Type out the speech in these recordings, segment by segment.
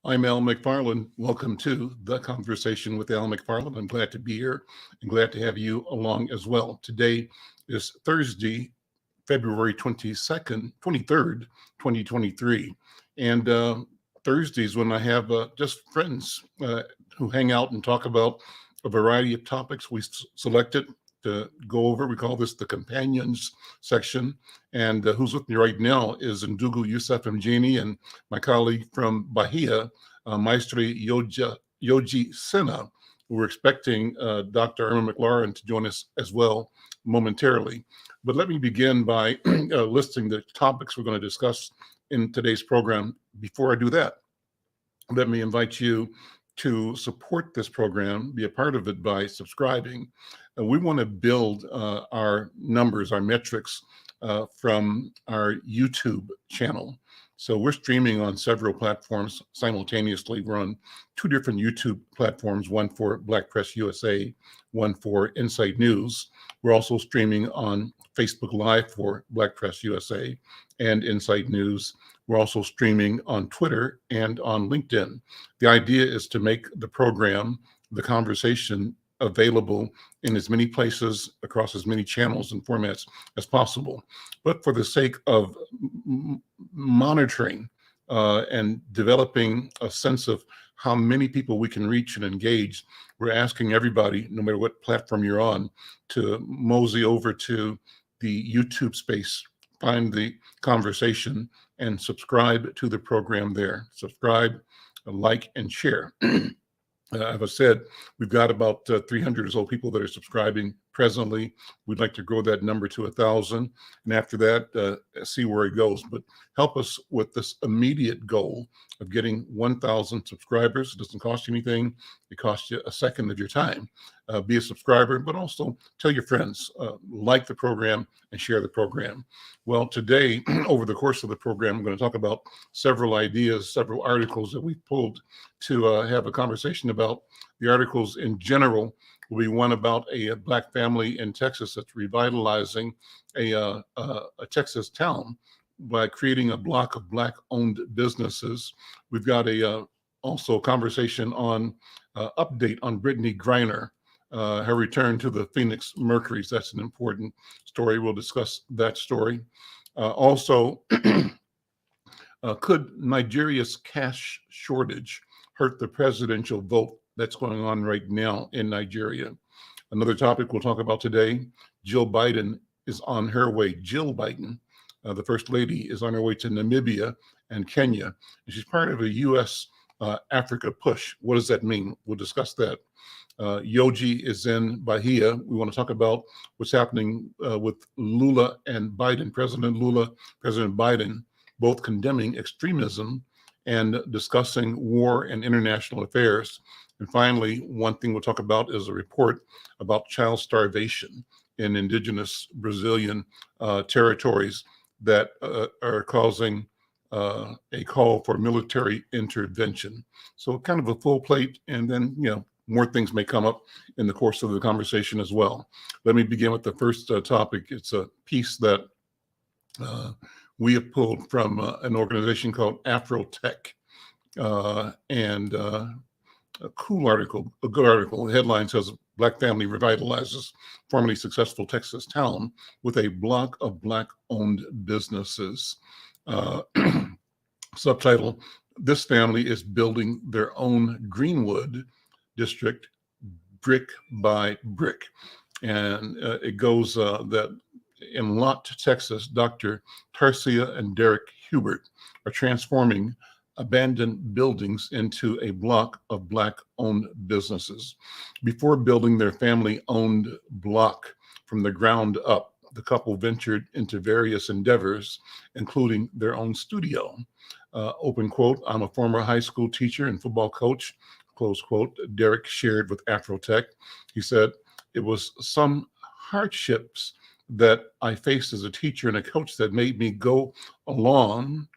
I'm Al McFarlane. Welcome to The Conversation with Al McFarlane. I'm glad to be here and glad to have you along as well. Today is Thursday, February 22nd, 23rd, 2023. And Thursdays when I have just friends who hang out and talk about a variety of topics we selected to go over. We call this the companions section. And who's with me right now is Ndugu Yusuf Mjini and my colleague from Bahia, Maestri Yoji Senna. We're expecting Dr. Irma McLaurin to join us as well momentarily. But let me begin by listing the topics we're going to discuss in today's program. Before I do that, let me invite you to support this program, be a part of it by subscribing. We want to build our numbers, our metrics from our YouTube channel. So we're streaming on several platforms simultaneously. We're on two different YouTube platforms, one for Black Press USA, one for Insight News. We're also streaming on Facebook Live for Black Press USA and Insight News. We're also streaming on Twitter and on LinkedIn. The idea is to make the program, the conversation, available in as many places across as many channels and formats as possible. But for the sake of monitoring and developing a sense of how many people we can reach and engage, we're asking everybody, no matter what platform you're on, to mosey over to the YouTube space, find the conversation, and subscribe to the program there. Subscribe, like, and share. As I said, we've got about 300 or so people that are subscribing presently. We'd like to grow that number to 1,000. And after that, see where it goes. But help us with this immediate goal of getting 1,000 subscribers. It doesn't cost you anything. It costs you a second of your time. Be a subscriber, but also tell your friends, like the program and share the program. Well, today, over the course of the program, I'm going to talk about several ideas, several articles that we've pulled to have a conversation about. The articles in general will be one about a Black family in Texas that's revitalizing a Texas town by creating a block of Black-owned businesses. We've got also a conversation on update on Brittney Griner, her return to the Phoenix Mercury's. That's an important story. We'll discuss that story. Also, could Nigeria's cash shortage hurt the presidential vote that's going on right now in Nigeria? Another topic we'll talk about today, Jill Biden is on her way. Jill Biden, the First Lady, is on her way to Namibia and Kenya. And she's part of a U.S. Africa push. What does that mean? We'll discuss that. Yoji is in Bahia. We want to talk about what's happening with Lula and Biden, President Lula, President Biden, both condemning extremism and discussing war and international affairs. And finally, one thing we'll talk about is a report about child starvation in indigenous Brazilian territories that are causing a call for military intervention. So kind of a full plate, and then, more things may come up in the course of the conversation as well. Let me begin with the first topic. It's a piece that we have pulled from an organization called Afrotech, and a cool article, a good article. The headline says, Black family revitalizes formerly successful Texas town with a block of Black-owned businesses. Subtitle, this family is building their own Greenwood district brick by brick. And it goes that in Lott, Texas, Dr. Tarsia and Derek Hubert are transforming abandoned buildings into a block of Black-owned businesses. Before building their family-owned block from the ground up, the couple ventured into various endeavors, including their own studio. Open quote, I'm a former high school teacher and football coach, close quote, Derek shared with Afrotech. He said, it was some hardships that I faced as a teacher and a coach that made me go along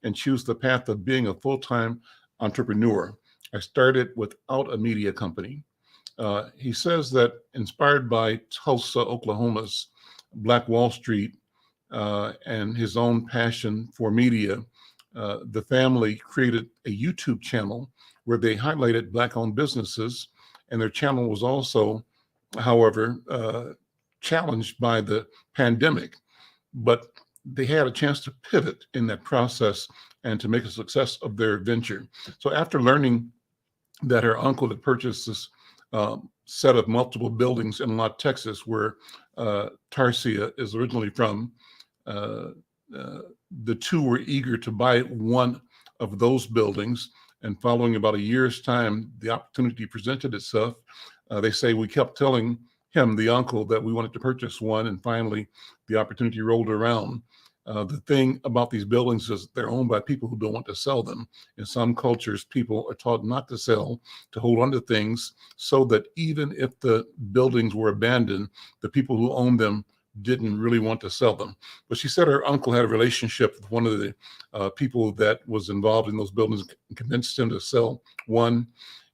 and choose the path of being a full-time entrepreneur. I started without a media company. He says that inspired by Tulsa, Oklahoma's Black Wall Street and his own passion for media, the family created a YouTube channel where they highlighted Black-owned businesses, and their channel was also, however, challenged by the pandemic. But they had a chance to pivot in that process and to make a success of their venture. So after learning that her uncle had purchased this set of multiple buildings in Lott, Texas, where Tarsia is originally from, the two were eager to buy one of those buildings. And following about a year's time, the opportunity presented itself. They say we kept telling him, the uncle, that we wanted to purchase one, and finally the opportunity rolled around. The thing about these buildings is they're owned by people who don't want to sell them. In some cultures, people are taught not to sell, to hold on to things, so that even if the buildings were abandoned, the people who owned them didn't really want to sell them. But she said her uncle had a relationship with one of the people that was involved in those buildings and convinced him to sell one.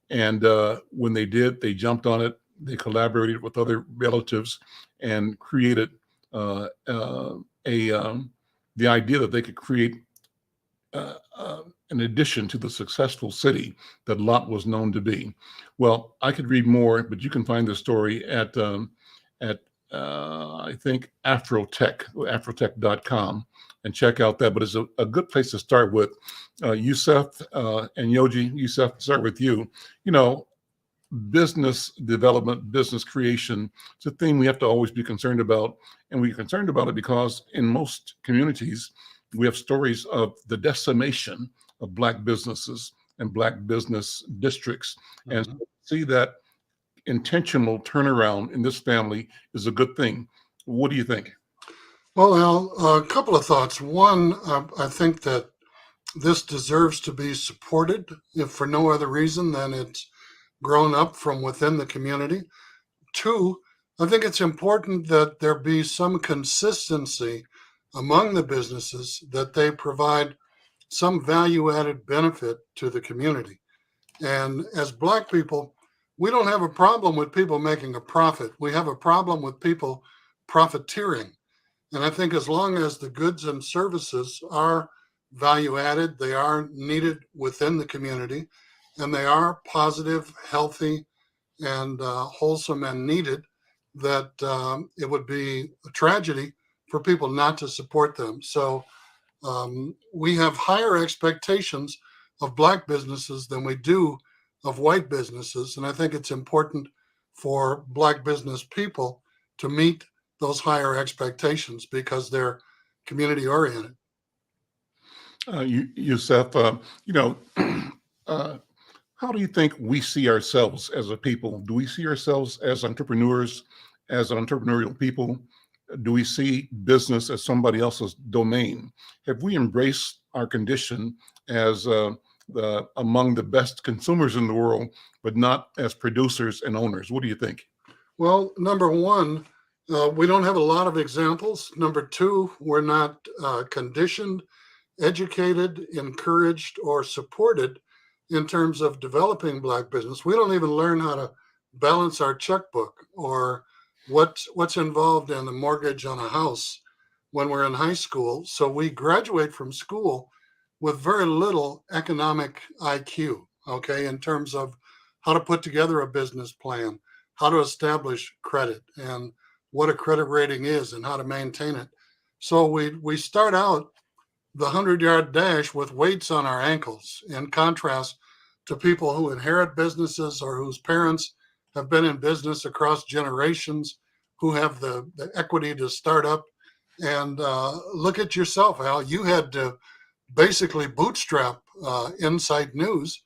And when they did, they jumped on it. They collaborated with other relatives and created the idea that they could create an addition to the successful city that Lott was known to be. Well, I could read more, but you can find the story at I think afrotech.com, and check out that. But it's a good place to start with. Yusef and Yoji, Yusef, start with you. You know, business development, business creation, it's a thing we have to always be concerned about. And we're concerned about it because in most communities, we have stories of the decimation of Black businesses and Black business districts. And so see that intentional turnaround in this family is a good thing. What do you think? Well, Al, a couple of thoughts. One, I think that this deserves to be supported, if for no other reason than it's grown up from within the community. Two, I think it's important that there be some consistency among the businesses, that they provide some value-added benefit to the community. And as Black people, we don't have a problem with people making a profit. We have a problem with people profiteering. And I think as long as the goods and services are value added, they are needed within the community, and they are positive, healthy, and wholesome and needed, that it would be a tragedy for people not to support them. So we have higher expectations of Black businesses than we do of white businesses. And I think it's important for Black business people to meet those higher expectations because they're community oriented. Yusef, you know, how do you think we see ourselves as a people? Do we see ourselves as entrepreneurs, as an entrepreneurial people? Do we see business as somebody else's domain? Have we embraced our condition as among the best consumers in the world, but not as producers and owners? What do you think? Well, number one, we don't have a lot of examples. Number two, we're not conditioned, educated, encouraged, or supported in terms of developing Black business. We don't even learn how to balance our checkbook or what's involved in the mortgage on a house when we're in high school. So we graduate from school with very little economic IQ, okay, in terms of how to put together a business plan, how to establish credit, and what a credit rating is and how to maintain it. So we start out the 100-yard dash with weights on our ankles, in contrast to people who inherit businesses or whose parents have been in business across generations, who have the equity to start up. And look at yourself, Al. You had to basically bootstrap Insight News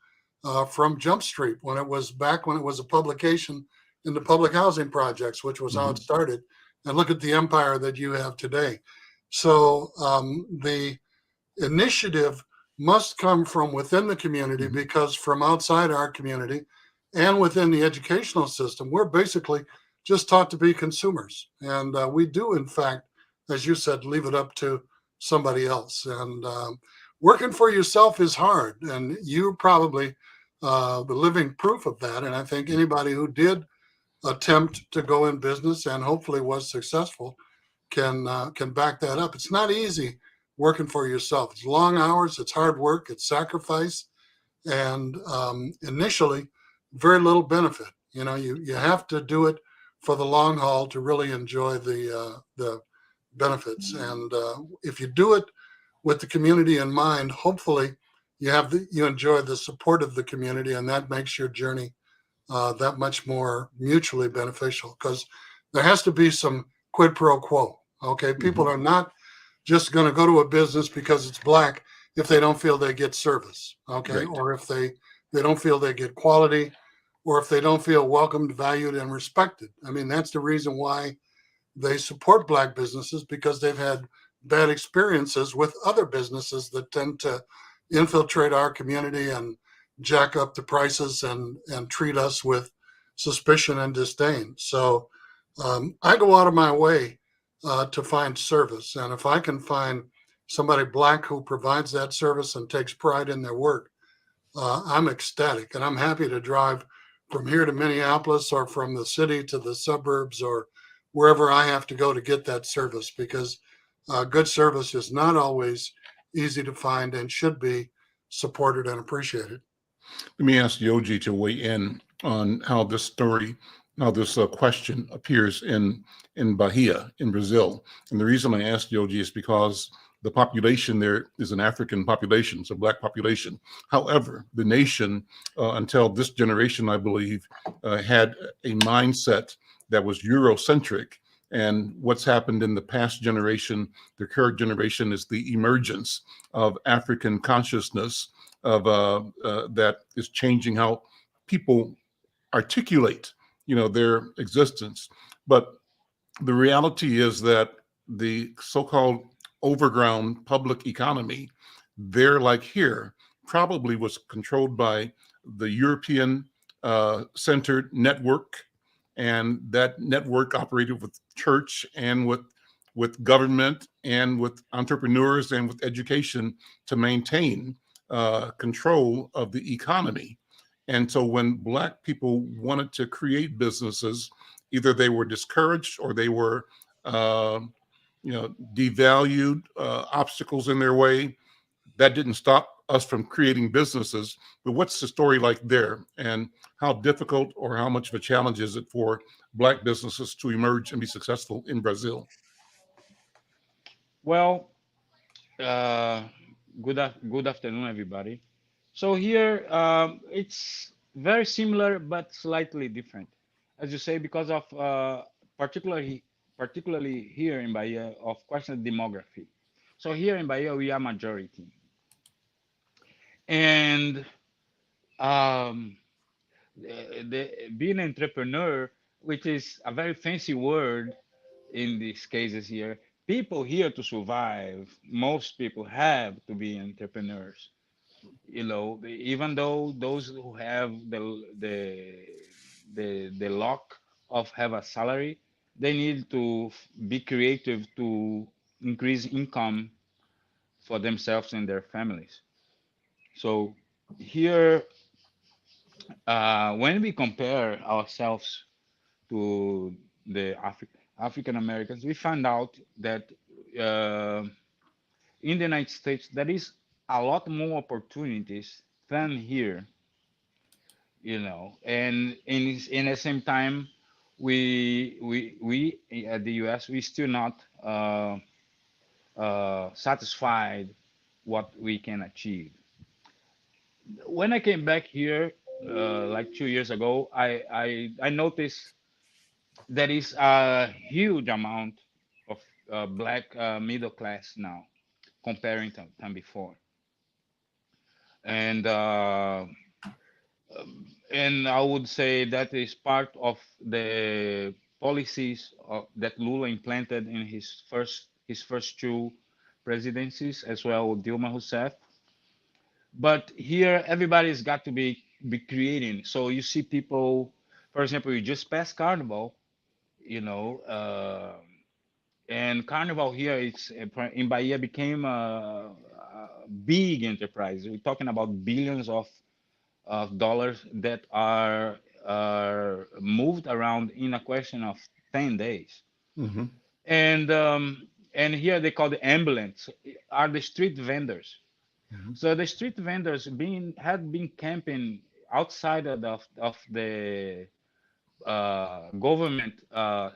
from Jump Street when it was a publication in the Public Housing Projects, which was how it started. And look at the empire that you have today. So the initiative must come from within the community, because from outside our community and within the educational system, we're basically just taught to be consumers. And we do, in fact, as you said, leave it up to somebody else. And working for yourself is hard. And you're probably the living proof of that. And I think anybody who did attempt to go in business and hopefully was successful can back that up. It's not easy working for yourself. It's long hours, it's hard work, it's sacrifice, and initially, very little benefit. You have to do it for the long haul to really enjoy the benefits. And if you do it with the community in mind, hopefully you enjoy the support of the community, and that makes your journey that much more mutually beneficial, because there has to be some quid pro quo. Okay, people are not just going to go to a business because it's black if they don't feel they get service. Okay, Right. or if they don't feel they get quality, or if they don't feel welcomed, valued, and respected. I mean, that's the reason why they support black businesses, because they've had bad experiences with other businesses that tend to infiltrate our community and jack up the prices and treat us with suspicion and disdain. So I go out of my way to find service. And if I can find somebody black who provides that service and takes pride in their work, I'm ecstatic. And I'm happy to drive from here to Minneapolis, or from the city to the suburbs, or wherever I have to go to get that service, because good service is not always easy to find and should be supported and appreciated. Let me ask Yoji to weigh in on how this story, how this question appears in Bahia, in Brazil. And the reason I asked Yoji is because the population there is an African population, it's a black population. However, the nation, until this generation, I believe, had a mindset that was Eurocentric. And what's happened in the past generation, the current generation, is the emergence of African consciousness that is changing how people articulate, their existence. But the reality is that the so-called overground public economy, there like here, probably was controlled by the European centered network, and that network operated with church and with government and with entrepreneurs and with education to maintain control of the economy. And so when Black people wanted to create businesses, either they were discouraged or they were, devalued, obstacles in their way. That didn't stop us from creating businesses. But what's the story like there? And how difficult or how much of a challenge is it for Black businesses to emerge and be successful in Brazil? Well, uh, good afternoon, everybody. So here, it's very similar but slightly different, as you say, because of particularly here in Bahia, of course, the demography. So here in Bahia, we are majority, and um, being an entrepreneur, which is a very fancy word in these cases here, people here to survive, most people have to be entrepreneurs. Even though those who have the luck of have a salary, they need to be creative to increase income for themselves and their families. So here, when we compare ourselves to the African Americans, we found out that uh, in the United States there is a lot more opportunities than here, and in the same time, we at the US, we still not satisfied what we can achieve. When I came back here, like 2 years ago, I noticed there is a huge amount of black middle class now comparing to time before, and I would say that is part of the policies that Lula implanted in his first two presidencies, as well with Dilma Rousseff. But here, everybody's got to be creating. So you see people, for example, you just passed Carnival, you know, and Carnival here, it's in Bahia became a big enterprise. We're talking about billions of dollars that are moved around in a question of 10 days. Mm-hmm. And and here they call the ambulance, are the street vendors. Mhm. So the street vendors had been camping outside of the government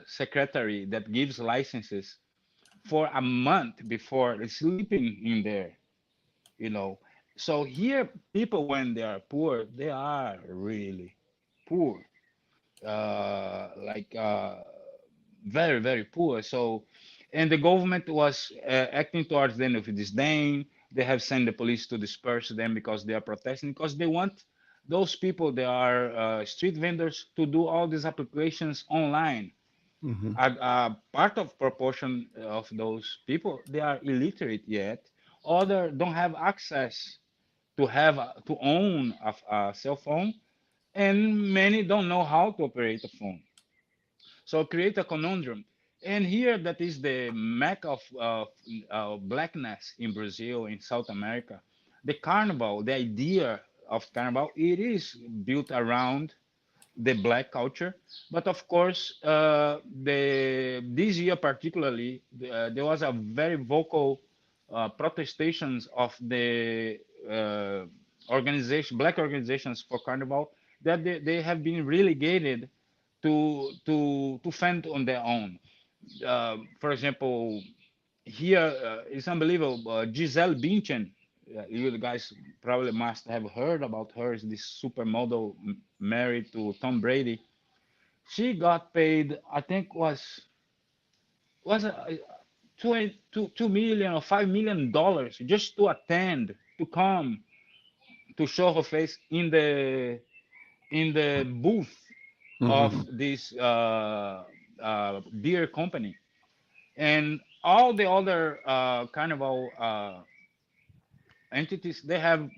secretary that gives licenses for a month before sleeping in there, you know. So here, people, when they are poor, they are really poor, like very, very poor. So, and the government was acting towards them with disdain. They have sent the police to disperse them because they are protesting, because they want those people, they are street vendors, to do all these applications online. Mhm. A part of proportion of those people, they are illiterate yet. Other don't have access to to own a cell phone, and many don't know how to operate a phone. So create a conundrum. And here, that is the mecca of blackness in Brazil, in South America. The carnival, the idea of carnival, it is built around the black culture. But of course, this year particularly, there was a very vocal protestations of the uh, black organizations for carnival, that they have been relegated to fend on their own. For example, here it's unbelievable. Giselle Bündchen, you guys probably must have heard about her. Is this supermodel married to Tom Brady? She got paid, I think was two million or $5 million just to attend, to come, to show her face in the booth of Mhm. this beer company. And all the other carnival entities, they have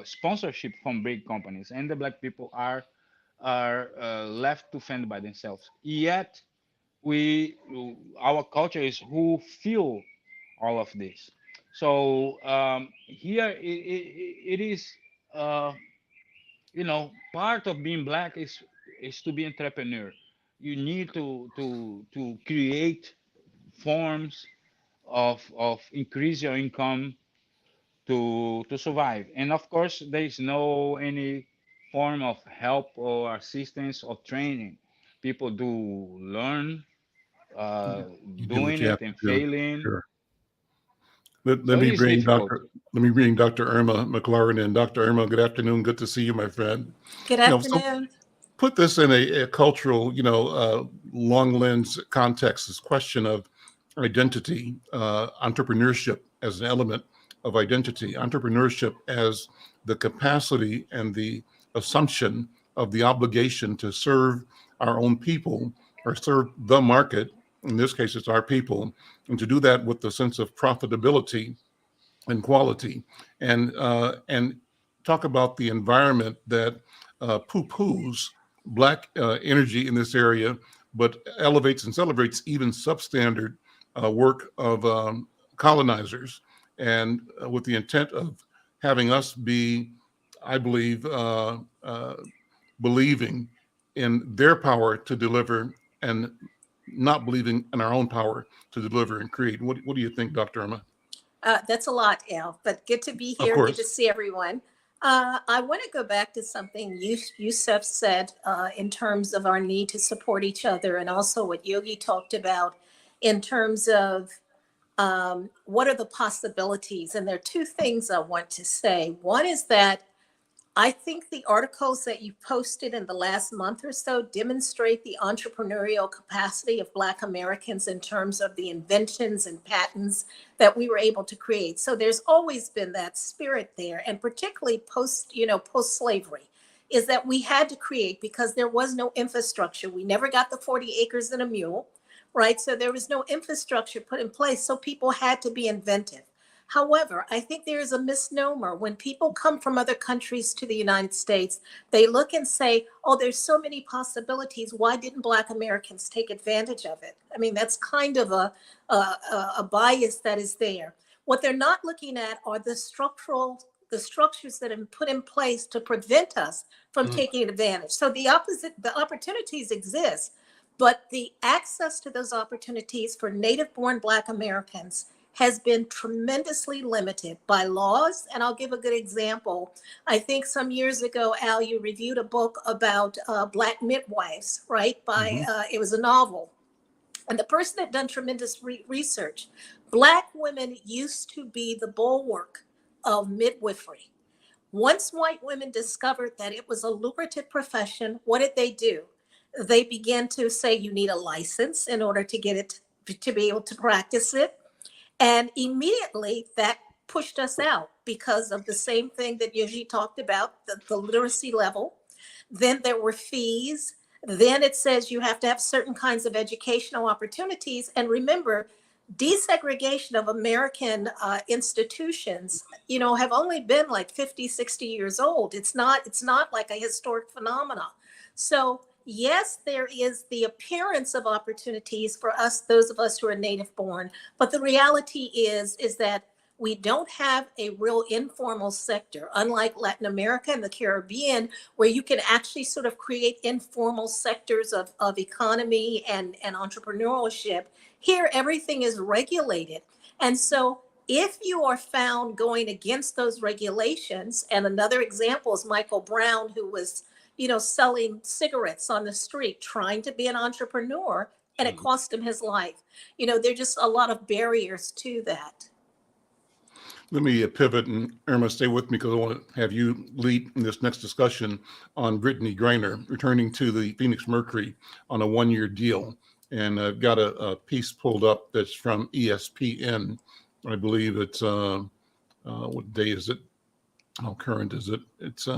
sponsorship from big companies, and the black people are left to fend by themselves. Yet we our culture is who feel all of this. So here it is, uh, part of being black is to be entrepreneur. You need to create forms of increase your income to survive. And of course, there is no any form of help or assistance or training. People do learn, uh, You do what doing you have it to and do. failing. Sure. Let So it me is bring difficult. Dr. Irma McFarlane in. Dr. Irma, good afternoon. Good to see you, my friend. Good So afternoon. put this in a cultural, long lens context. This question of identity, entrepreneurship as an element of identity, entrepreneurship as the capacity and the assumption of the obligation to serve our own people or serve the market. In this case, it's our people, and to do that with the sense of profitability and quality, and talk about the environment that poo-poos black energy in this area, but elevates and celebrates even substandard work of colonizers, and with the intent of having us be, I believe, believing in their power to deliver and not believing in our own power to deliver and create. What do you think, Dr. Irma? That's a lot, Al, but good to be Of here. Good to course. see everyone. I want to go back to something Yusuf said in terms of our need to support each other, and also what Yogi talked about in terms of what are the possibilities. And there are two things I want to say. One is that I think the articles that you posted in the last month or so demonstrate the entrepreneurial capacity of Black Americans in terms of the inventions and patents that we were able to create. So there's always been that spirit there, and particularly post-slavery, is that we had to create because there was no infrastructure. We never got the 40 acres and a mule, right? So there was no infrastructure put in place. So people had to be inventive. However, I think there is a misnomer when people come from other countries to the United States. They look and say, oh, there's so many possibilities. Why didn't Black Americans take advantage of it? I mean, that's kind of a bias that is there. What they're not looking at are the structures that have been put in place to prevent us from taking advantage. So the opportunities exist, But the access to those opportunities for native-born Black Americans has been tremendously limited by laws. And I'll give a good example. I think some years ago, Al, you reviewed a book about Black midwives, right? It was a novel. And the person had done tremendous research. Black women used to be the bulwark of midwifery. Once white women discovered that it was a lucrative profession, what did they do? They began to say you need a license in order to get it, to be able to practice it. And immediately that pushed us out because of the same thing that Yoji talked about, the literacy level. Then there were fees. Then it says you have to have certain kinds of educational opportunities. And remember, desegregation of American institutions, have only been like 50, 60 years old. It's not like a historic phenomenon. So yes, there is the appearance of opportunities for us, those of us who are native born, but the reality is that we don't have a real informal sector, unlike Latin America and the Caribbean, where you can actually sort of create informal sectors of economy and entrepreneurship. Here, everything is regulated. And so if you are found going against those regulations, and another example is Michael Brown, who was selling cigarettes on the street, trying to be an entrepreneur, and it cost him his life. There's just a lot of barriers to that. Let me pivot, and Irma, stay with me because I want to have you lead in this next discussion on Brittney Griner returning to the Phoenix Mercury on a one-year deal. And I've got a piece pulled up that's from ESPN. I believe it's, what day is it? How current is it? It's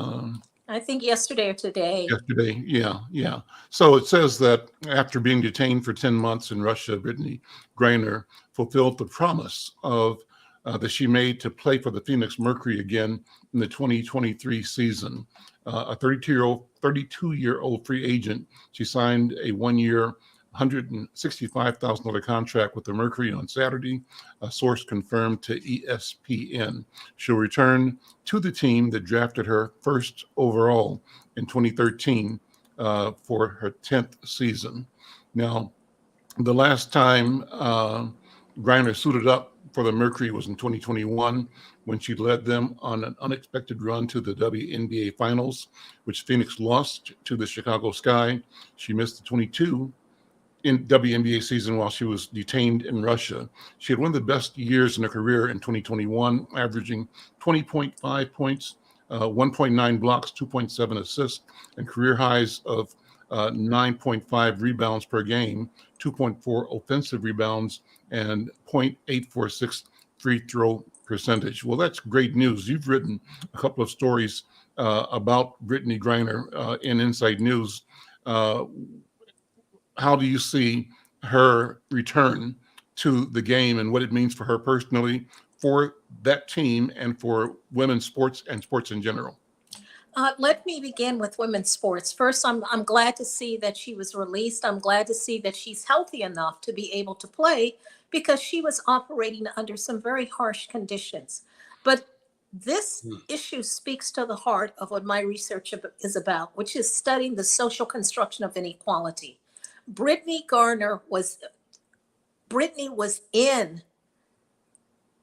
I think yesterday or today. Yesterday, yeah. So it says that after being detained for 10 months in Russia, Brittney Griner fulfilled the promise of that she made to play for the Phoenix Mercury again in the 2023 season. A 32-year-old free agent, she signed a one-year, $165,000 contract with the Mercury on Saturday, a source confirmed to ESPN. She'll return to the team that drafted her first overall in 2013 for her 10th season. Now, the last time Griner suited up for the Mercury was in 2021 when she led them on an unexpected run to the WNBA Finals, which Phoenix lost to the Chicago Sky. She missed the 22 in WNBA season while she was detained in Russia. She had one of the best years in her career in 2021, averaging 20.5 points, 1.9 blocks, 2.7 assists, and career highs of 9.5 rebounds per game, 2.4 offensive rebounds, and 0.846 free throw percentage. Well, that's great news. You've written a couple of stories about Brittney Griner in Inside News. How do you see her return to the game and what it means for her personally, for that team, and for women's sports and sports in general? Let me begin with women's sports. First, I'm glad to see that she was released. I'm glad to see that she's healthy enough to be able to play because she was operating under some very harsh conditions. But this issue speaks to the heart of what my research is about, which is studying the social construction of inequality. Brittney Griner was in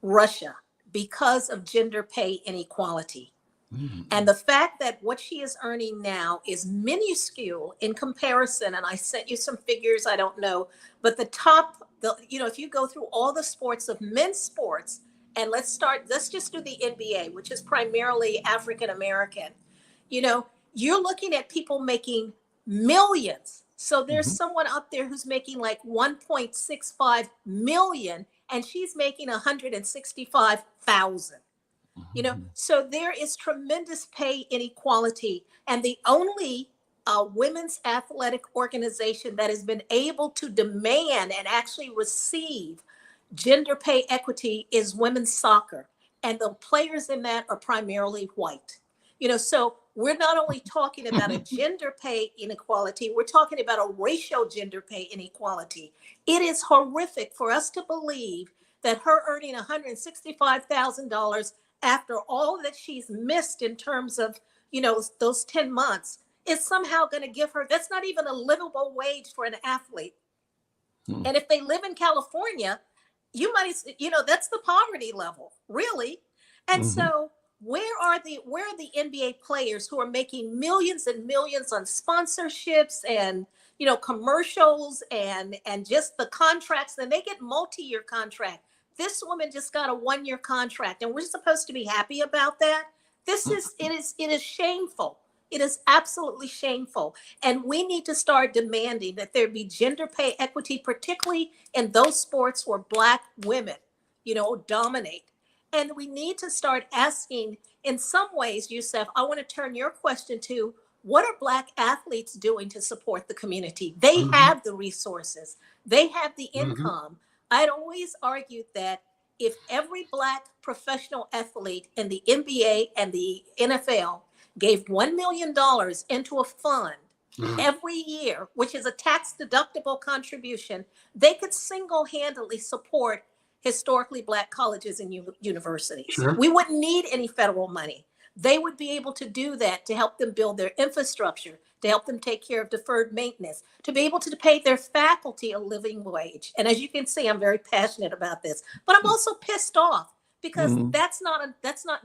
Russia because of gender pay inequality. Mm-hmm. And the fact that what she is earning now is minuscule in comparison, and I sent you some figures, I don't know, but if you go through all the sports of men's sports, and let's just do the NBA, which is primarily African American, you're looking at people making millions. So there's someone up there who's making like 1.65 million, and she's making 165,000. So there is tremendous pay inequality, and the only women's athletic organization that has been able to demand and actually receive gender pay equity is women's soccer, and the players in that are primarily white. So we're not only talking about a gender pay inequality, we're talking about a racial gender pay inequality. It is horrific for us to believe that her earning $165,000 after all that she's missed in terms of, those 10 months is somehow going to give her, that's not even a livable wage for an athlete. Hmm. And if they live in California, you might, that's the poverty level, really. And Mhm. so where are the NBA players who are making millions and millions on sponsorships and commercials and just the contracts? Then they get multi-year contract. This woman just got a 1-year contract, and we're supposed to be happy about that. It is shameful. It is absolutely shameful. And we need to start demanding that there be gender pay equity, particularly in those sports where Black women, dominate. And we need to start asking, in some ways, Yusef, I want to turn your question to, what are Black athletes doing to support the community? They Mhm. have the resources. They have the Mhm. income. I'd always argued that if every Black professional athlete in the NBA and the NFL gave $1 million into a fund every year, which is a tax deductible contribution, they could single-handedly support historically Black colleges and universities. Sure. We wouldn't need any federal money. They would be able to do that to help them build their infrastructure, to help them take care of deferred maintenance, to be able to pay their faculty a living wage. And as you can see, I'm very passionate about this, but I'm also pissed off because Mhm. that's not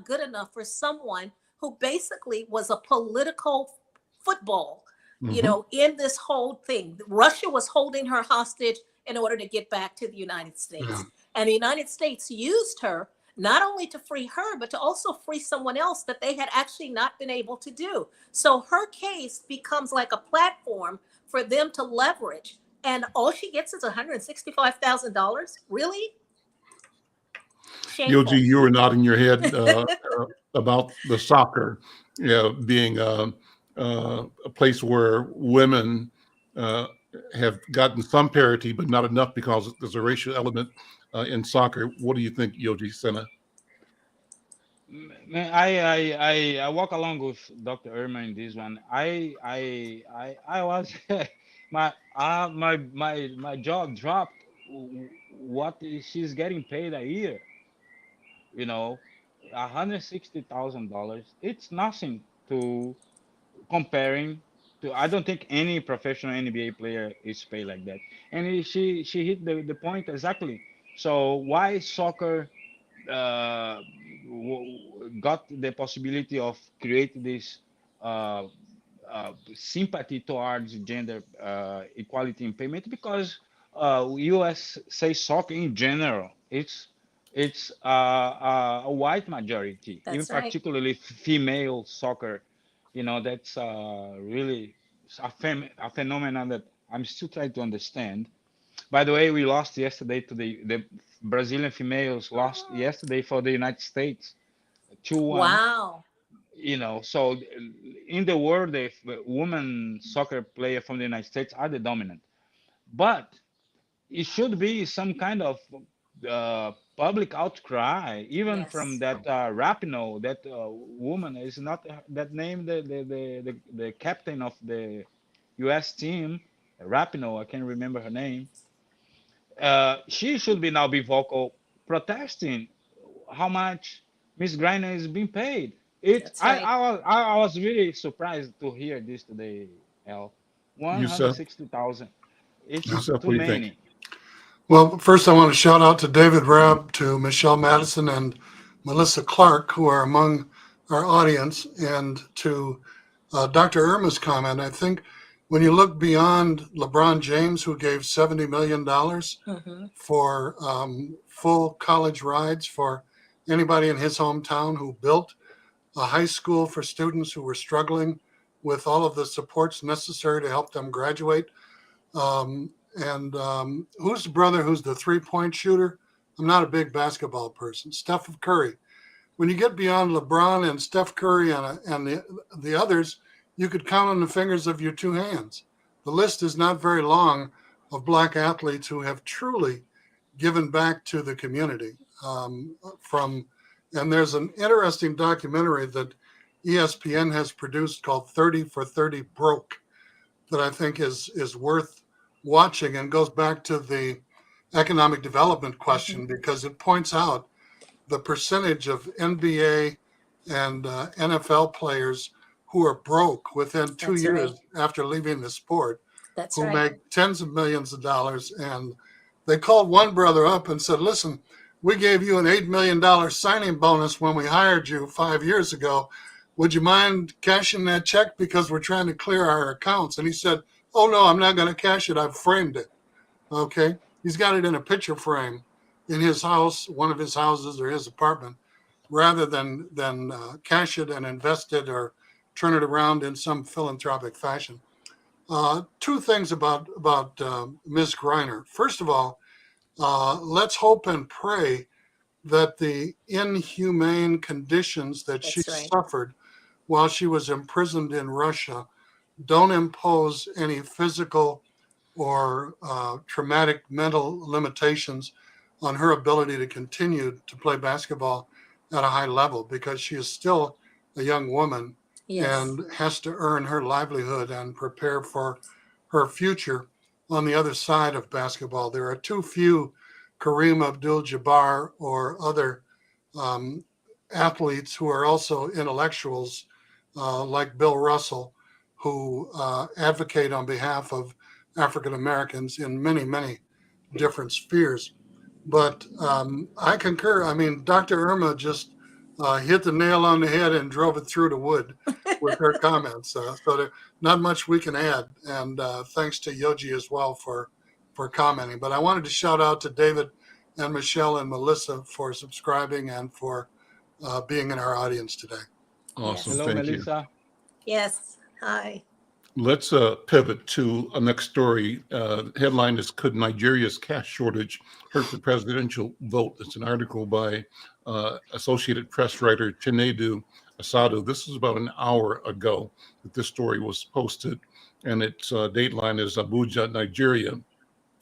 good enough for someone who basically was a political football, Mhm. in this whole thing. Russia was holding her hostage in order to get back to the United States. Yeah. And the United States used her not only to free her, but to also free someone else that they had actually not been able to do. So her case becomes like a platform for them to leverage. And all she gets is $165,000. Really? Shameful. Yoji, you were nodding your head about the soccer being a place where women have gotten some parity, but not enough because there's a racial element in soccer. What do you think, Yoji Senna? Man, I walk along with Dr. Irma in this one. I was my job dropped. What she's getting paid a year? $160,000. It's nothing to comparing to. I don't think any professional NBA player is paid like that. And she hit the point exactly. So why soccer got the possibility of create this sympathy towards gender equality in payment? Because US say soccer in general, it's a white majority, even That's right. particularly female soccer. That's really a phenomenon that I'm still trying to understand. By the way, we lost yesterday to the Brazilian females lost yesterday for the United States 2-1. Wow. So in the world, the women soccer player from the United States are the dominant. But it should be some kind of public outcry, even from Yes. that Rapinoe, that woman is not that name, the captain of the U.S. team, Rapinoe. I can't remember her name. She should now be vocal, protesting how much Miss Griner is being paid. That's right. I was really surprised to hear this today, El. Yusuf, 160,000. It's Yusuf, too what do you think? many. Well, first I want to shout out to David Rabb, to Michelle Madison and Melissa Clark, who are among our audience, and to Dr. Irma's comment. I think when you look beyond LeBron James, who gave $70 million Mhm. for full college rides for anybody in his hometown, who built a high school for students who were struggling with all of the supports necessary to help them graduate. Who's the brother who's the three-point shooter? I'm not a big basketball person. Steph Curry. When you get beyond LeBron and Steph Curry and the others, you could count on the fingers of your two hands. The list is not very long of Black athletes who have truly given back to the community. And there's an interesting documentary that ESPN has produced called 30 for 30 Broke that I think is worth watching, and goes back to the economic development question, because it points out the percentage of NBA and NFL players who are broke within 2 That's years right. after leaving the sport, That's who right. make tens of millions of dollars. And they called one brother up and said, listen, we gave you an $8 million signing bonus when we hired you 5 years ago. Would you mind cashing that check? Because we're trying to clear our accounts. And he said, oh, no, I'm not going to cash it. I've framed it. Okay. He's got it in a picture frame in his house, one of his houses or his apartment, rather than cash it and invest it or turn it around in some philanthropic fashion. Two things about Ms. Griner. First of all, let's hope and pray that the inhumane conditions that she That's right. suffered while she was imprisoned in Russia don't impose any physical or traumatic mental limitations on her ability to continue to play basketball at a high level, because she is still a young woman Yes. and has to earn her livelihood and prepare for her future on the other side of basketball. There are too few Kareem Abdul-Jabbar or other athletes who are also intellectuals like Bill Russell, who advocate on behalf of African Americans in many, many different spheres. But I concur. I mean, Dr. Irma just hit the nail on the head and drove it through the wood with her comments. So there's not much we can add. And thanks to Yoji as well for commenting. But I wanted to shout out to David and Michelle and Melissa for subscribing and for being in our audience today. Awesome. Hello, Thank you. Melissa. Yes. Hi. Let's pivot to a next story. Headline is, Could Nigeria's Cash Shortage Hurt the Presidential Vote? It's an article by Associated Press writer Chinedu Asadu. This is about an hour ago that this story was posted, and its dateline is Abuja, Nigeria.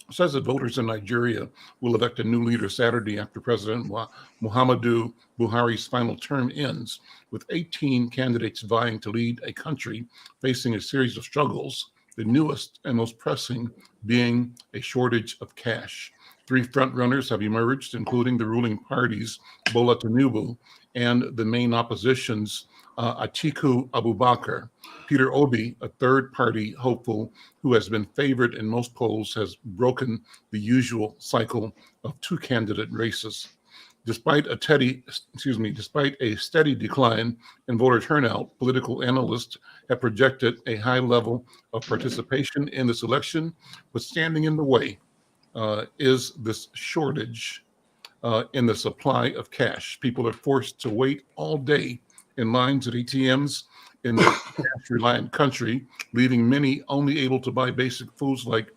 It says that voters in Nigeria will elect a new leader Saturday after President Muhammadu Buhari's final term ends, with 18 candidates vying to lead a country facing a series of struggles, the newest and most pressing being a shortage of cash. 3 frontrunners have emerged, including the ruling party's Bola Tinubu and the main opposition's Atiku Abubakar. Peter Obi, a third-party hopeful who has been favored in most polls, has broken the usual cycle of 2-candidate races. Despite a steady decline in voter turnout, political analysts have projected a high level of participation in this election, but standing in the way is this shortage in the supply of cash. People are forced to wait all day in lines at ATMs in the cash-reliant country, leaving many only able to buy basic foods like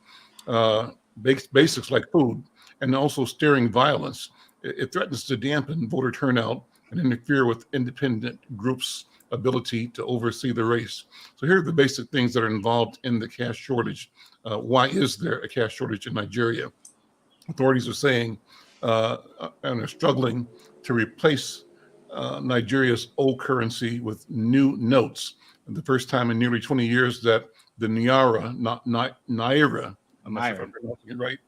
basics like food, and also stirring violence. It threatens to dampen voter turnout and interfere with independent groups' ability to oversee the race. So here are the basic things that are involved in the cash shortage. Why is there a cash shortage in Nigeria? Authorities are saying and are struggling to replace Nigeria's old currency with new notes. And the first time in nearly 20 years that the Naira, Naira, I'm not sure if I'm pronouncing it right,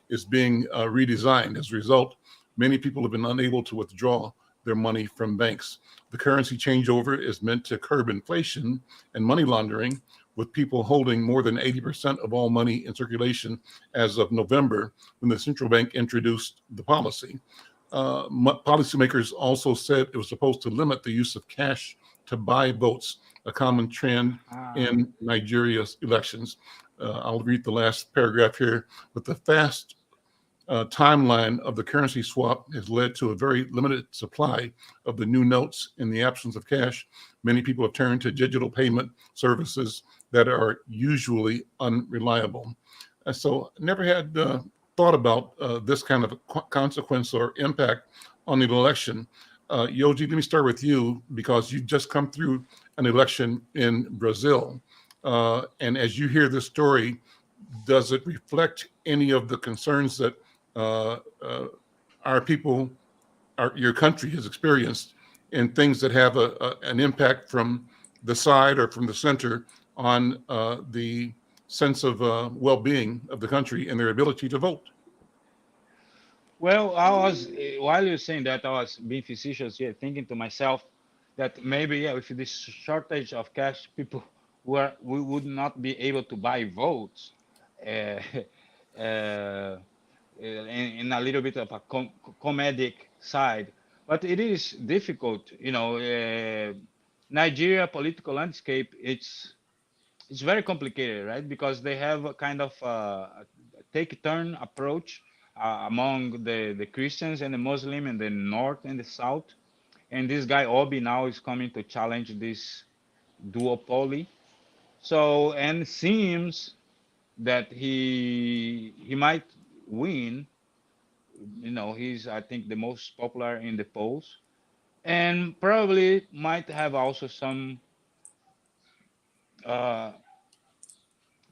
is being redesigned. As a result, many people have been unable to withdraw their money from banks. The currency changeover is meant to curb inflation and money laundering, with people holding more than 80% of all money in circulation as of November, when the central bank introduced the policy. Policymakers also said it was supposed to limit the use of cash to buy votes, a common trend in Nigeria's elections. I'll read the last paragraph here. But the fast timeline of the currency swap has led to a very limited supply of the new notes in the absence of cash. Many people have turned to digital payment services that are usually unreliable. So never had thought about this kind of consequence or impact on the election. Yoji, let me start with you, because you just come through an election in Brazil. And as you hear this story, does it reflect any of the concerns that our people, your country has experienced in things that have an impact from the side or from the center on the sense of well-being of the country and their ability to vote? Well, while you're saying that, I was being facetious here, thinking to myself, that maybe with this shortage of cash, people we would not be able to buy votes. Uh, uh, in a little bit of a comedic side, but it is difficult. Nigeria political landscape, it's very complicated, right? Because they have a kind of take turn approach among the Christians and the Muslim in the north and the south. And this guy Obi now is coming to challenge this duopoly. So, and it seems that he might win. He's, I think, the most popular in the polls, and probably might have also some uh,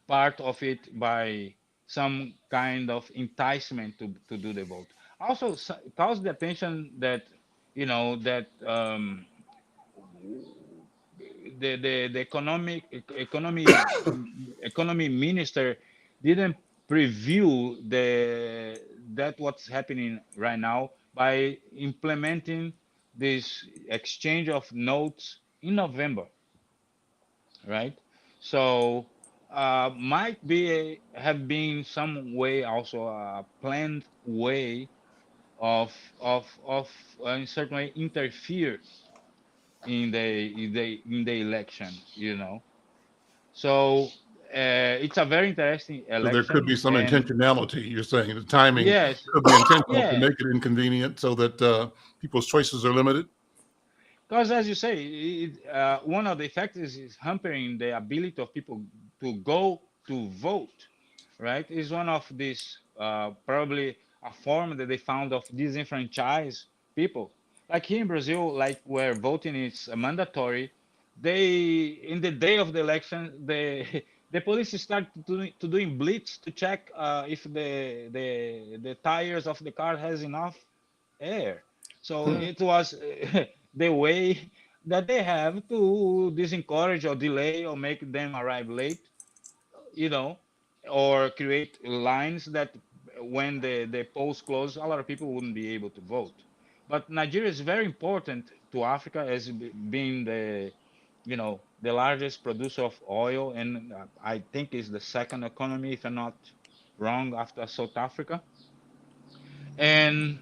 part of it by some kind of enticement to do the vote. Also, calls the attention that that the economy minister didn't preview that what's happening right now by implementing this exchange of notes in November, right? So might be have been some way also a planned way of in certain way interfere in the election, So it's a very interesting So there could be election, some and intentionality. You're saying the timing yes, could be intentional to yeah, make it inconvenient so that people's choices are limited. because as you say, one of the factors is hampering the ability of people to go to vote, right? Is one of these probably a form that they found of disenfranchise people. Like here in Brazil, like where voting is mandatory, they in the day of the election, the police start doing blitz to check if the tires of the car has enough air. So Hmm. it was the way that they have to disencourage or delay or make them arrive late, you know, or create lines that when the polls close, a lot of people wouldn't be able to vote. But Nigeria is very important to Africa as being the largest producer of oil, and I think is the second economy, if I'm not wrong, after South Africa. And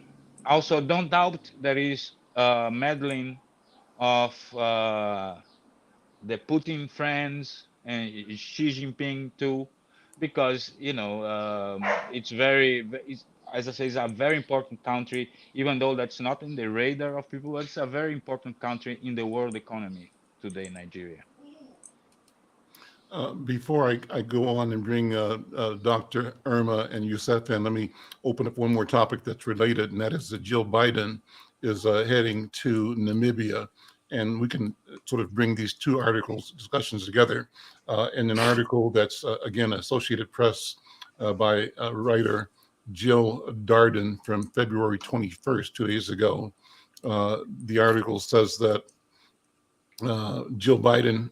also, don't doubt there is meddling of the Putin friends and Xi Jinping too, because it's as I say, it's a very important country, even though that's not in the radar of people. It's a very important country in the world economy today, Nigeria. Before I go on and bring Dr. Irma and Youssef in, let me open up one more topic that's related, and that is that Jill Biden is heading to Namibia. And we can sort of bring these two discussions together in an article that's, again, Associated Press by writer Jill Darden from February 21st, 2 days ago. The article says that Jill Biden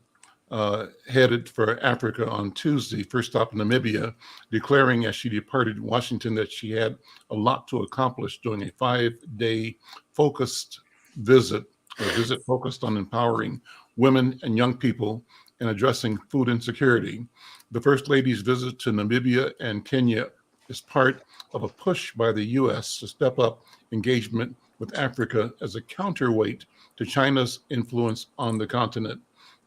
headed for Africa on Tuesday, first stop in Namibia, declaring as she departed Washington that she had a lot to accomplish during a 5-day focused visit, a visit focused on empowering women and young people and addressing food insecurity. The First Lady's visit to Namibia and Kenya is part of a push by the U.S. to step up engagement with Africa as a counterweight to China's influence on the continent.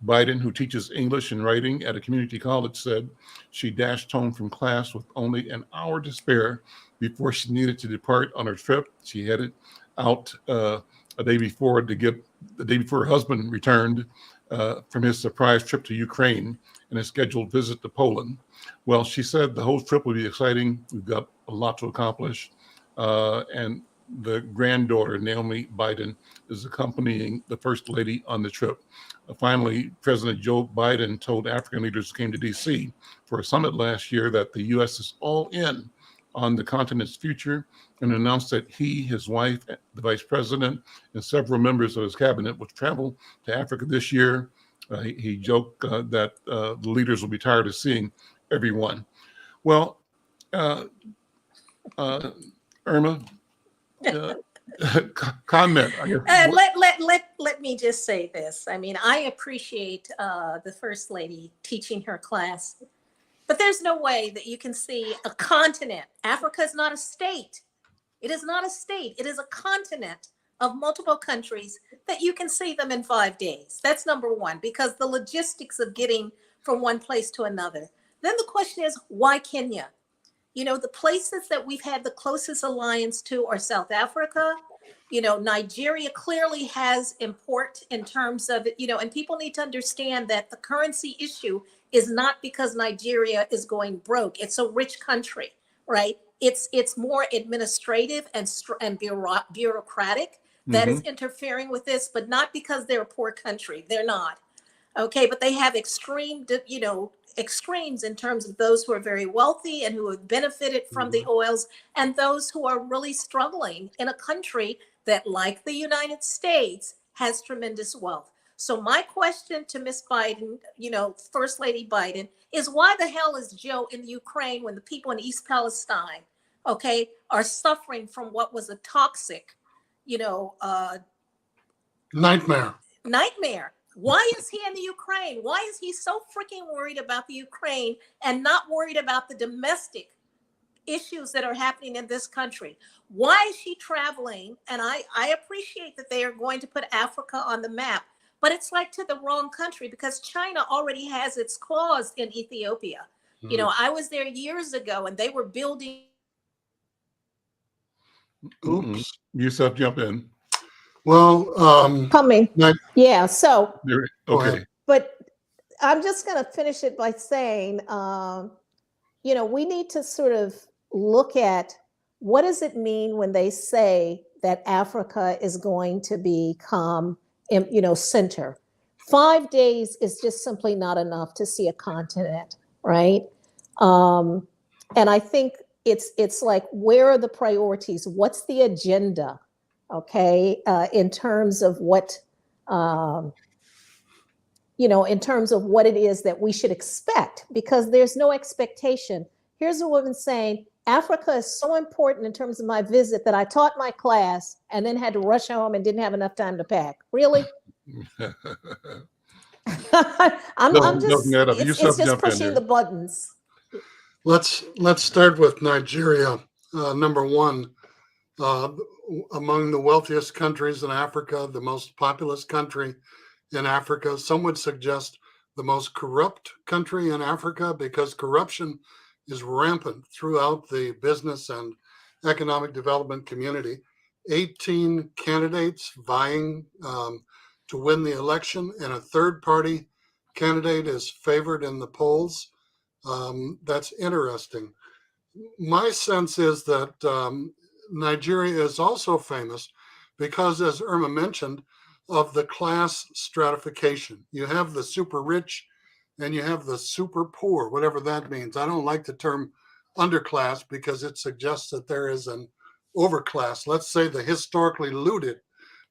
Biden, who teaches English and writing at a community college, said she dashed home from class with only an hour to spare before she needed to depart on her trip. She headed out the day before her husband returned from his surprise trip to Ukraine and a scheduled visit to Poland. Well, she said the whole trip will be exciting. We've got a lot to accomplish. And the granddaughter, Naomi Biden, is accompanying the First Lady on the trip. Finally, President Joe Biden told African leaders who came to D.C. for a summit last year that the U.S. is all in on the continent's future and announced that he, his wife, the vice president, and several members of his cabinet will travel to Africa this year. He joked that the leaders will be tired of seeing everyone. Well, Irma, comment. I guess, Let me just say this. I mean, I appreciate the First Lady teaching her class, but there's no way that you can see a continent. Africa is not a state. It is not a state. It is a continent of multiple countries that you can see them in 5 days. That's number one, because the logistics of getting from one place to another. Then the question is, why Kenya? You know, the places that we've had the closest alliance to are South Africa. You know, Nigeria clearly has import in terms of, you know, and people need to understand that the currency issue is not because Nigeria is going broke. It's a rich country, right? It's more administrative and bureaucratic that is interfering with this, but not because they're a poor country. They're not. Okay, but they have extremes in terms of those who are very wealthy and who have benefited from the oils, and those who are really struggling in a country that, like the United States, has tremendous wealth. So my question to Miss Biden, you know, First Lady Biden, is why the hell is Joe in the Ukraine when the people in East Palestine, okay, are suffering from what was a toxic, you know, Nightmare. Why is he in the Ukraine? Why is he so freaking worried about the Ukraine and not worried about the domestic issues that are happening in this country? Why is she traveling? And I appreciate that they are going to put Africa on the map, but it's like to the wrong country, because China already has its claws in Ethiopia. You know, I was there years ago and they were building. Oops. Yusuf, jump in. Well, Coming. Yeah. So, Okay. but I'm just going to finish it by saying, you know, we need to sort of look at what does it mean when they say that Africa is going to become, you know, center. 5 days is just simply not enough to see a continent, right? And I think it's like, where are the priorities? What's the agenda? Okay, in terms of what, you know, in terms of what it is that we should expect, because there's no expectation. Here's a woman saying, Africa is so important in terms of my visit that I taught my class and then had to rush home and didn't have enough time to pack. Really? I'm just, it's just pushing the buttons. let's start with Nigeria. Number one, among the wealthiest countries in Africa, the most populous country in Africa. Some would suggest the most corrupt country in Africa, because corruption is rampant throughout the business and economic development community. 18 candidates vying to win the election, and a third-party candidate is favored in the polls. That's interesting. My sense is that Nigeria is also famous because, as Irma mentioned, of the class stratification. You have the super rich and you have the super poor, whatever that means. I don't like the term underclass because it suggests that there is an overclass. Let's say the historically looted,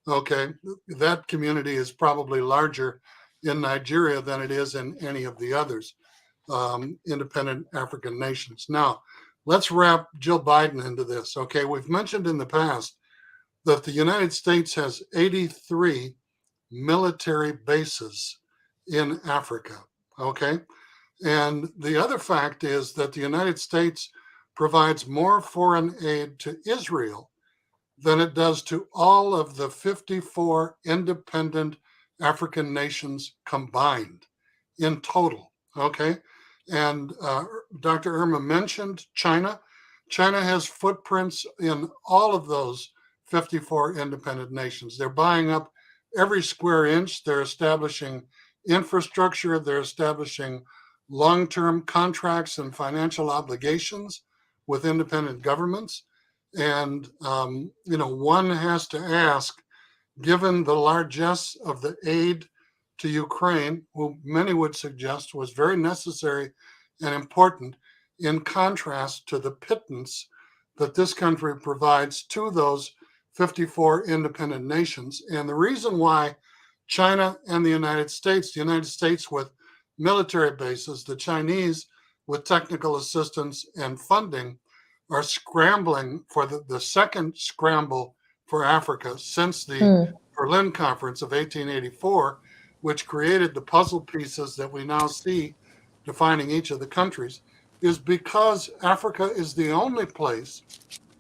okay, that community is probably larger in Nigeria than it is in any of the others, independent African nations. Now, let's wrap Jill Biden into this. Okay, we've mentioned in the past that the United States has 83 military bases in Africa. Okay, and the other fact is that the United States provides more foreign aid to Israel than it does to all of the 54 independent African nations combined in total. Okay. And Dr. Irma mentioned China. China has footprints in all of those 54 independent nations. They're buying up every square inch. They're establishing infrastructure. They're establishing long-term contracts and financial obligations with independent governments. And, you know, one has to ask, given the largesse of the aid to Ukraine, who many would suggest was very necessary and important, in contrast to the pittance that this country provides to those 54 independent nations. And the reason why China and the United States with military bases, the Chinese with technical assistance and funding, are scrambling for the second scramble for Africa since the Berlin Conference of 1884, which created the puzzle pieces that we now see defining each of the countries, is because Africa is the only place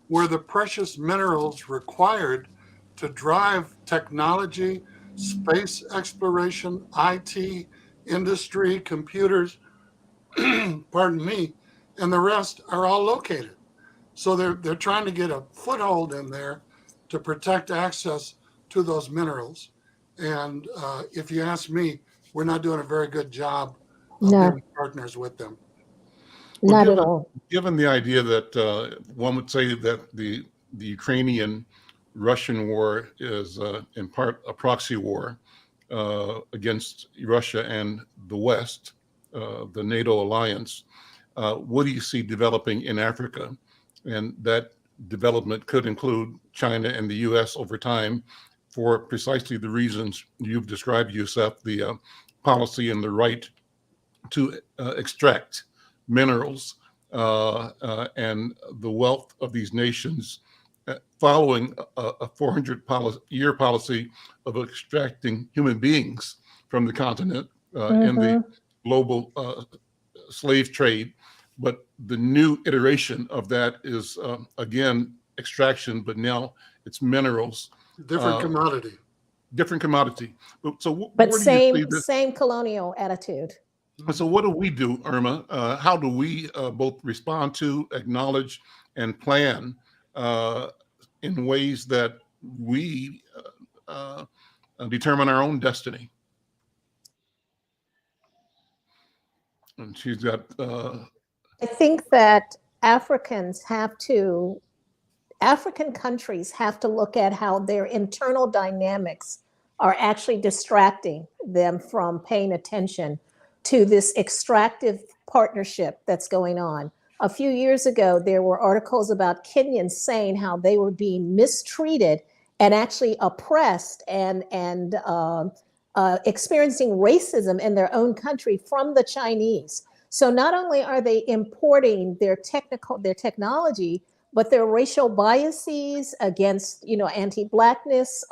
where the precious minerals required to drive technology, space exploration, IT, industry, computers, pardon me, and the rest are all located. So they're trying to get a foothold in there to protect access to those minerals. And if you ask me, we're not doing a very good job of No, being partners with them. Well, not at all. given the idea that one would say that the Ukrainian-Russian war is in part a proxy war against Russia and the West, the NATO alliance, what do you see developing in Africa? And that development could include China and the U.S. over time for precisely the reasons you've described, Youssef, the policy and the right to extract minerals and the wealth of these nations following a 400-year policy of extracting human beings from the continent in the global slave trade. But the new iteration of that is, again, extraction, but now it's minerals. Different commodity. Different commodity. So But where do you see this? same colonial attitude. So what do we do, Irma? How do we both respond to, acknowledge, and plan in ways that we determine our own destiny? And she's got... I think that African countries have to look at how their internal dynamics are actually distracting them from paying attention to this extractive partnership that's going on. A few years ago, there were articles about Kenyans saying how they were being mistreated and actually oppressed and experiencing racism in their own country from the Chinese. So not only are they importing their technology, but their racial biases against, anti-Blackness,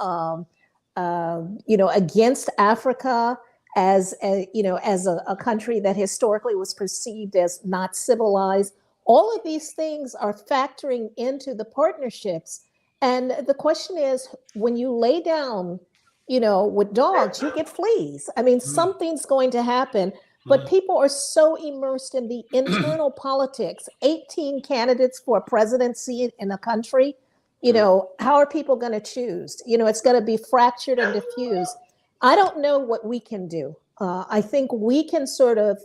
against Africa as a country that historically was perceived as not civilized. All of these things are factoring into the partnerships. And the question is, when you lay down, with dogs, you get fleas. I mean, something's going to happen. But people are so immersed in the internal politics, 18 candidates for a presidency in a country, how are people going to choose? It's going to be fractured and diffused. I don't know what we can do. I think we can sort of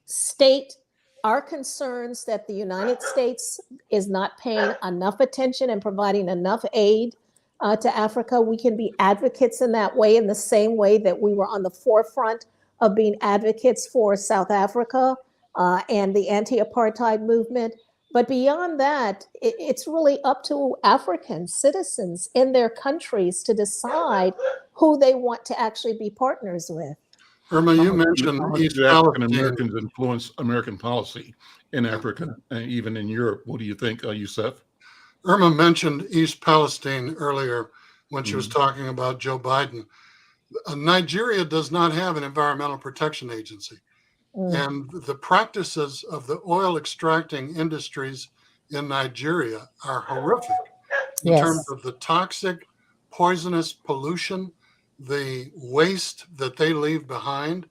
state our concerns that the United States is not paying enough attention and providing enough aid to Africa. We can be advocates in that way, in the same way that we were on the forefront of being advocates for South Africa and the anti-apartheid movement. But beyond that, it's really up to African citizens in their countries to decide who they want to actually be partners with. Irma, you mentioned East African Palestine. Americans influence American policy in Africa and even in Europe. What do you think, Youssef? Irma mentioned East Palestine earlier when she was talking about Joe Biden. Nigeria does not have an environmental protection agency. And the practices of the oil extracting industries in Nigeria are horrific in terms of the toxic, poisonous pollution, the waste that they leave behind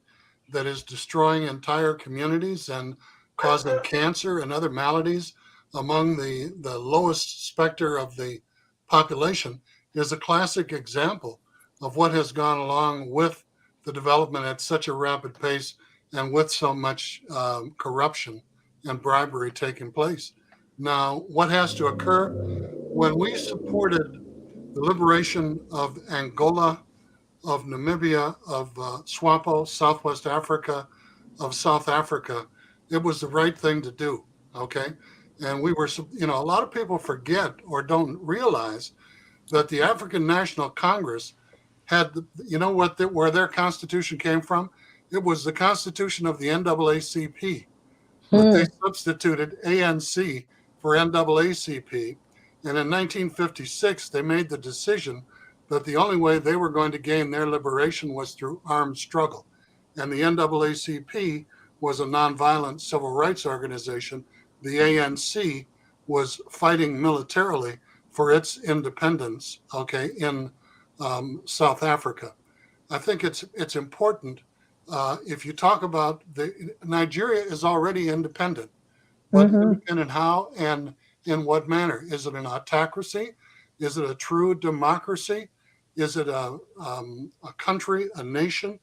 that is destroying entire communities and causing cancer and other maladies among the lowest specter of the population, is a classic example of what has gone along with the development at such a rapid pace and with so much corruption and bribery taking place. Now, what has to occur? When we supported the liberation of Angola, of Namibia, of SWAPO, Southwest Africa, of South Africa, it was the right thing to do, okay? And we were, a lot of people forget or don't realize that the African National Congress had, where their constitution came from? It was the constitution of the NAACP, but they substituted ANC for NAACP And in 1956, they made the decision that the only way they were going to gain their liberation was through armed struggle. And the NAACP was a nonviolent civil rights organization. The ANC was fighting militarily for its independence, okay, in South Africa. I think it's important. If you talk about Nigeria is already independent, but independent how and in what manner? Is it an autocracy? Is it a true democracy? Is it a country, a nation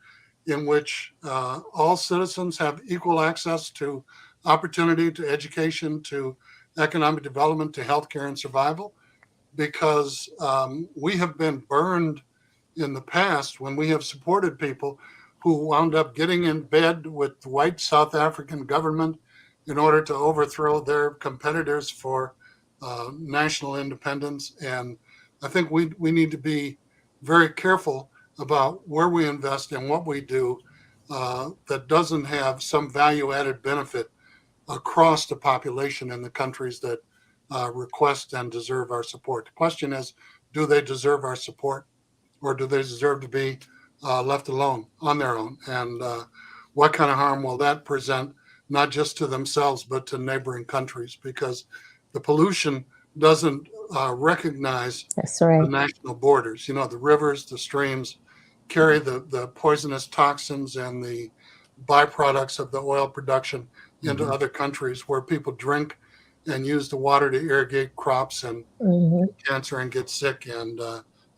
in which all citizens have equal access to opportunity, to education, to economic development, to healthcare and survival? Because we have been burned in the past when we have supported people who wound up getting in bed with the white South African government in order to overthrow their competitors for national independence. And I think we need to be very careful about where we invest and what we do that doesn't have some value added benefit across the population in the countries that request and deserve our support. The question is, do they deserve our support, or do they deserve to be left alone on their own? And what kind of harm will that present, not just to themselves, but to neighboring countries? Because the pollution doesn't recognize That's right. the national borders. You know, the rivers, the streams carry the poisonous toxins and the byproducts of the oil production into other countries where people drink and use the water to irrigate crops and get cancer and get sick. And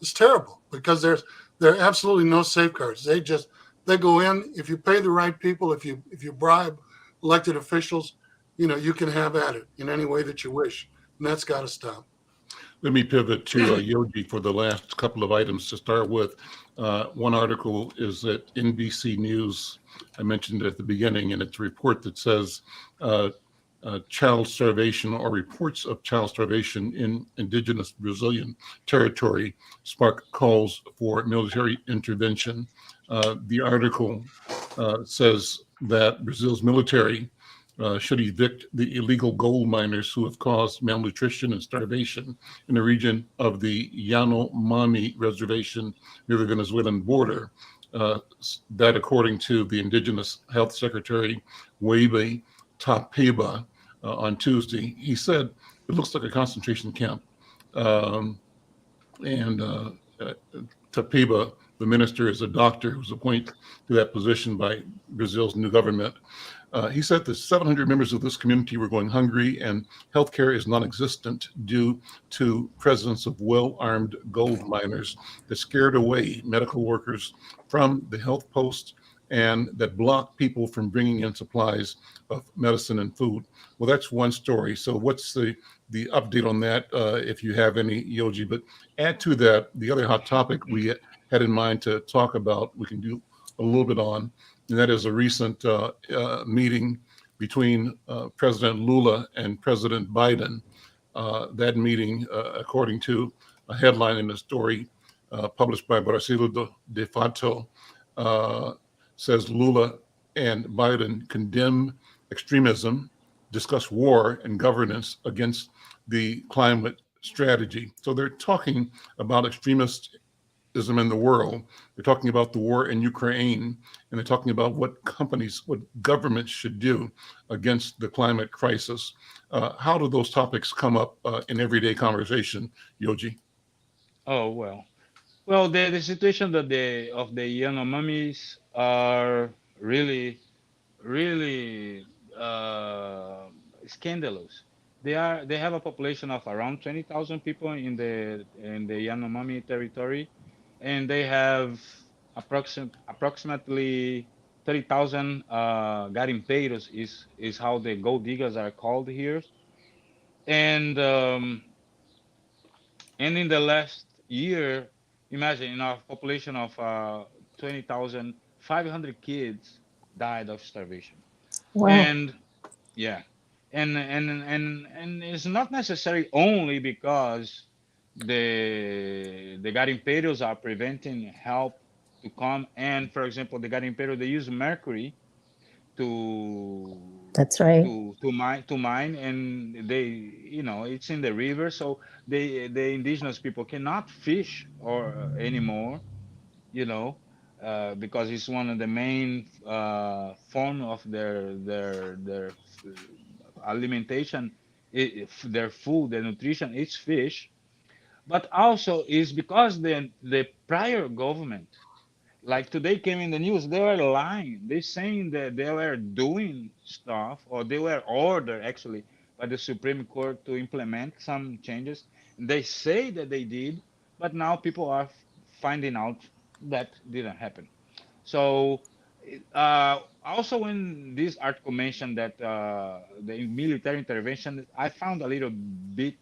it's terrible because there are absolutely no safeguards. They go in. If you pay the right people, if you bribe elected officials, you know, you can have at it in any way that you wish, and that's got to stop. Let me pivot to Yoji for the last couple of items to start with. One article is at NBC News. I mentioned it at the beginning, and it's a report that says child starvation or reports of child starvation in indigenous Brazilian territory spark calls for military intervention. The article says that Brazil's military should evict the illegal gold miners who have caused malnutrition and starvation in the region of the Yanomami reservation near the Venezuelan border. That, according to the Indigenous Health Secretary, Webe Tapeba, on Tuesday, he said it looks like a concentration camp. Tapeba, the minister, is a doctor who was appointed to that position by Brazil's new government. He said that 700 members of this community were going hungry, and healthcare is non-existent due to presence of well-armed gold miners that scared away medical workers from the health post and that block people from bringing in supplies of medicine and food. Well, that's one story. So what's the update on that, if you have any, Yoji? But add to that, the other hot topic we had in mind to talk about, we can do a little bit on, and that is a recent meeting between President Lula and President Biden. That meeting, according to a headline in the story published by Brasileiro de Fato, says Lula and Biden condemn extremism, discuss war and governance against the climate strategy. So they're talking about extremism in the world. They're talking about the war in Ukraine, and they're talking about what governments should do against the climate crisis. How do those topics come up in everyday conversation, Yoji? Oh, well, the situation that of the Yanomamis are really, really scandalous. They have a population of around 20,000 people in the Yanomami territory, and they have approximately 30,000 garimpeiros is how the gold diggers are called here, and in the last year, imagine in our population of 20,000, 500 kids died of starvation. Wow. And yeah, and it's not necessary only because the garimpeiros are preventing help to come. And for example, the garimpeiros, they use mercury to That's right. to mine, and they, it's in the river, so the indigenous people cannot fish or anymore, you know, because it's one of the main form of their alimentation, their food, their nutrition is fish. But also is because the prior government, like today came in the news, they were lying. They're saying that they were doing stuff, or they were ordered actually by the Supreme Court to implement some changes. They say that they did, but now people are finding out that didn't happen. So, also when this article mentioned that the military intervention, I found a little bit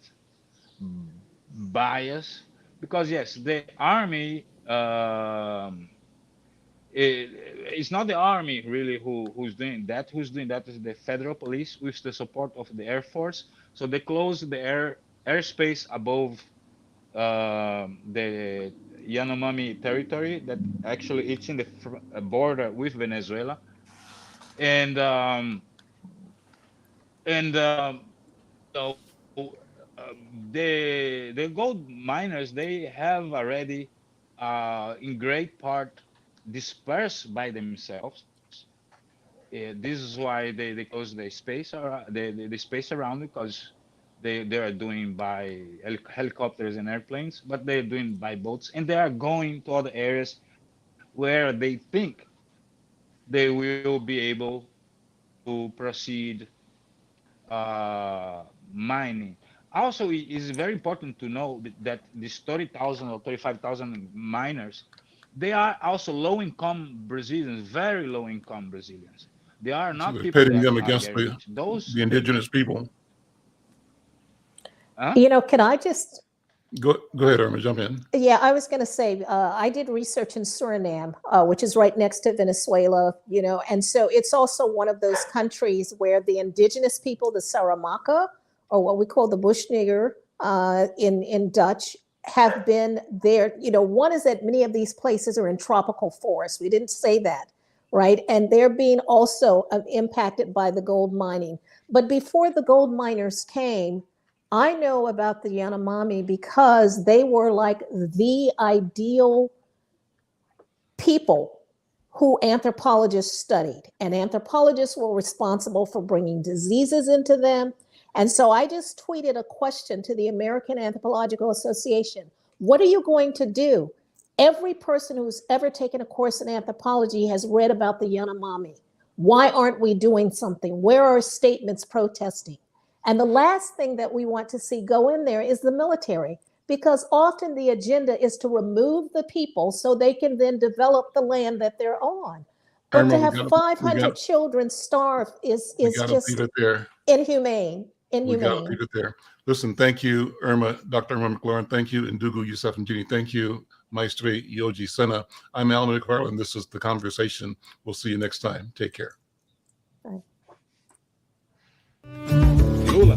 bias, because yes, the army. It's not the army really who's doing that. Who's doing that is the federal police with the support of the Air Force. So they closed the airspace above the Yanomami territory that actually it's in the border with Venezuela, and and so the gold miners, they have already in great part dispersed by themselves. This is why they close the space, or the space around it, because they are doing by helicopters and airplanes, but they're doing by boats, and they are going to other areas where they think they will be able to proceed mining. Also, it is very important to know that these 30,000 or 35,000 miners, they are also low-income Brazilians, very low-income Brazilians. They are So not they're people pitting that them are against very rich. Those the indigenous people. Huh? Can I just, Go ahead, Irma, jump in. yeah, I was going to say, I did research in Suriname, which is right next to Venezuela, and so it's also one of those countries where the indigenous people, the Saramaka, or what we call the bush nigger in Dutch, have been there. One is that many of these places are in tropical forests. We didn't say that, right? And they're being also impacted by the gold mining. But before the gold miners came, I know about the Yanomami because they were like the ideal people who anthropologists studied, and anthropologists were responsible for bringing diseases into them. And so I just tweeted a question to the American Anthropological Association. What are you going to do? Every person who's ever taken a course in anthropology has read about the Yanomami. Why aren't we doing something? Where are statements protesting? And the last thing that we want to see go in there is the military, because often the agenda is to remove the people so they can then develop the land that they're on. But Irma, to have 500 children starve is just leave it there. inhumane. We got to leave it there. Listen, thank you, Irma, Dr. Irma McLaurin. Thank you, Ndugu Yusuf Njini. Thank you, Maestre Yoji Senna. I'm Alan McFarlane. This is The Conversation. We'll see you next time. Take care. Bye. Lula.